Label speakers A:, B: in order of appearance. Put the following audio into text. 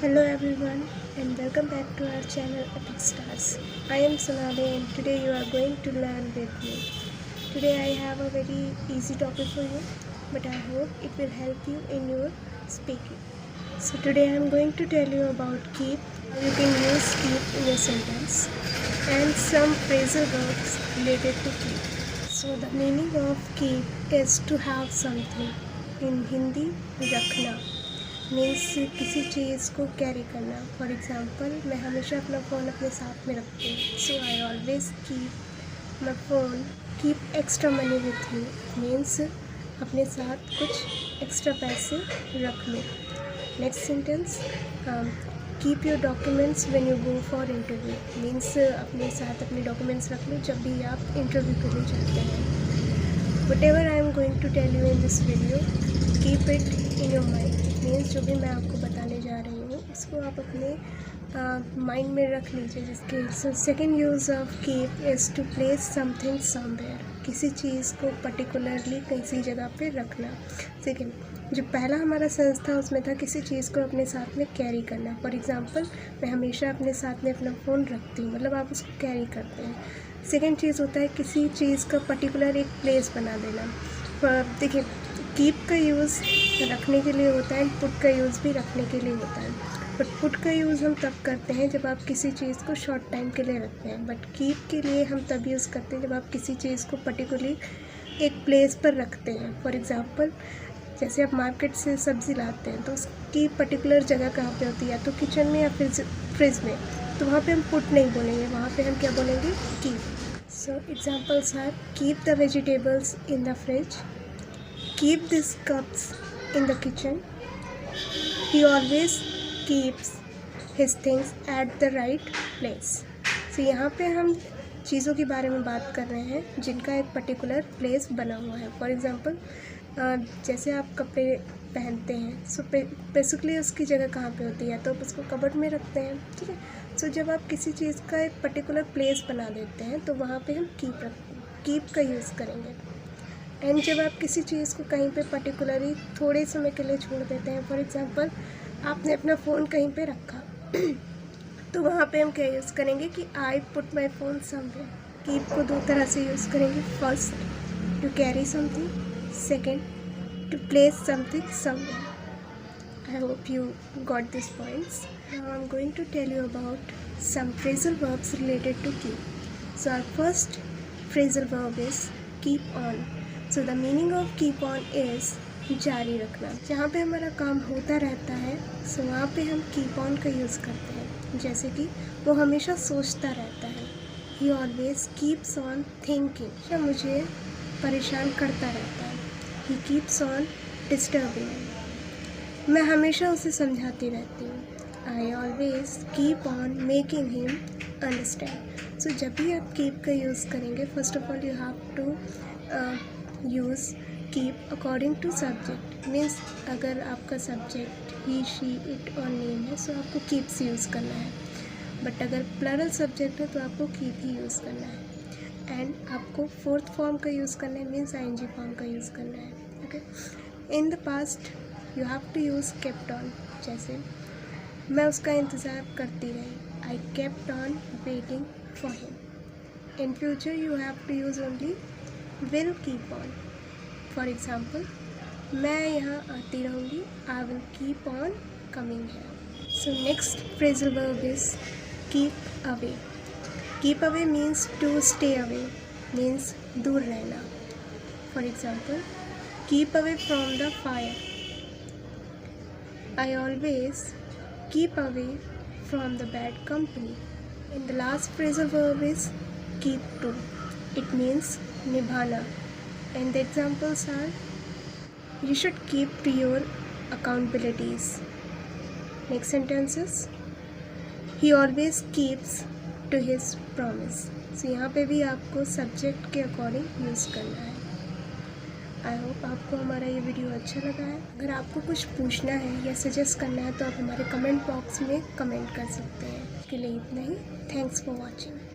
A: Hello everyone and welcome back to our channel Epic Stars. I am Sonali and today you are going to learn with me. Today I have a very easy topic for you, but I hope it will help you in your speaking. So today I am going to tell you about keep, how you can use keep in your sentence, and some phrasal verbs related to keep. So the meaning of keep is to have something. In Hindi, रखना means किसी चीज़ को carry करना. For example, मैं हमेशा अपना phone अपने साथ में रखती हूँ. So I always keep my phone. Keep extra money with you means अपने साथ कुछ एक्स्ट्रा पैसे रख लो. Next sentence, keep your documents when you go for interview means अपने साथ अपने डॉक्यूमेंट्स रख लो जब भी आप इंटरव्यू के लिए जाते हैं. Whatever I am going to tell you in this video, keep it in your mind. Means जो भी मैं आपको बताने जा रही हूँ इसको आप अपने माइंड में रख लीजिए. जिसके second use of keep is to place something somewhere. किसी चीज़ को पर्टिकुलरली किसी जगह पे रखना. सेकेंड, जो पहला हमारा सेंस था उसमें था किसी चीज़ को अपने साथ में कैरी करना. फॉर एग्ज़ाम्पल, मैं हमेशा अपने साथ में अपना फ़ोन रखती हूँ, मतलब आप उसको कैरी करते हैं. सेकेंड चीज़ होता है किसी चीज़ का पर्टिकुलर एक प्लेस बना देना. देखिए, कीप का यूज़ रखने के लिए होता है, पुट का यूज़ भी रखने के लिए होता है. बट पुट का यूज़ हम तब करते हैं जब आप किसी चीज़ को शॉर्ट टाइम के लिए रखते हैं. बट कीप के लिए हम तब यूज़ करते हैं जब आप किसी चीज़ को पर्टिकुलरली एक प्लेस पर रखते हैं. फॉर एग्ज़ाम्पल, जैसे आप मार्केट से सब्ज़ी लाते हैं तो उसकी पर्टिकुलर जगह कहाँ पे होती है, या तो किचन में या फिर फ्रिज में. तो वहाँ पे हम पुट नहीं बोलेंगे, वहाँ पे हम क्या बोलेंगे, keep. So examples are keep the vegetables in the fridge, keep these cups in the kitchen, he always keeps his things at the right place. So यहाँ पे हम चीज़ों के बारे में बात कर रहे हैं जिनका एक पर्टिकुलर प्लेस बना हुआ है. फॉर एग्ज़ाम्पल, जैसे आप कपड़े पहनते हैं, सो बेसिकली उसकी जगह कहाँ पे होती है, तो आप उसको कबर्ड में रखते हैं. ठीक है. सो जब आप किसी चीज़ का एक पर्टिकुलर प्लेस बना देते हैं तो वहाँ पे हम कीप का यूज़ करेंगे. एंड जब आप किसी चीज़ को कहीं पे पर्टिकुलरली थोड़े समय के लिए छोड़ देते हैं, फॉर एग्ज़ाम्पल आपने अपना फ़ोन कहीं पे रखा तो वहाँ पे हम क्या यूज़ करेंगे कि I put my phone somewhere. Keep को दो तरह से यूज़ करेंगे. First, to carry something. Second, to place something somewhere. I hope you got these points. Now I'm going to tell you about some phrasal verbs related to keep. So our first phrasal verb is keep on. So the meaning of keep on is जारी रखना. जहाँ पे हमारा काम होता रहता है सो वहाँ पे हम keep on का यूज़ करते हैं. जैसे कि वो हमेशा सोचता रहता है. He always keeps on thinking. जो मुझे परेशान करता रहता है. He keeps on disturbing me. मैं हमेशा उसे समझाती रहती हूँ. I always keep on making him understand. So जब भी आप keep का यूज़ करेंगे, first of all you have to use keep according to subject. Means अगर आपका सब्जेक्ट he, she, it और name है, सो आपको keeps यूज़ करना है. बट अगर प्लरल सब्जेक्ट है तो आपको keep ही यूज़ करना है. एंड आपको फोर्थ फॉर्म का यूज़ करना है, मीन्स आईएनजी फॉर्म का यूज़ करना है. Okay. In the past you have to use kept on. जैसे मैं उसका इंतज़ार करती रही, I kept on waiting for him. In future you have to use only will keep on. For example, मैं यहाँ आती रहूँगी, I will keep on coming here. So next phrasal verb is keep away. Keep away means to stay away, means दूर रहना. For example, keep away from the fire. I always keep away from the bad company. And the last phrasal verb is keep to. It means निभाना. And the examples are, you should keep to your accountabilities. Next sentence is, he always keeps to his promise. So यहाँ पे भी आपको subject के according use करना है. I hope आपको हमारा ये वीडियो अच्छा लगा है. अगर आपको कुछ पूछना है या सजेस्ट करना है तो आप हमारे कमेंट बॉक्स में कमेंट कर सकते हैं. इसके लिए इतना ही. Thanks for watching.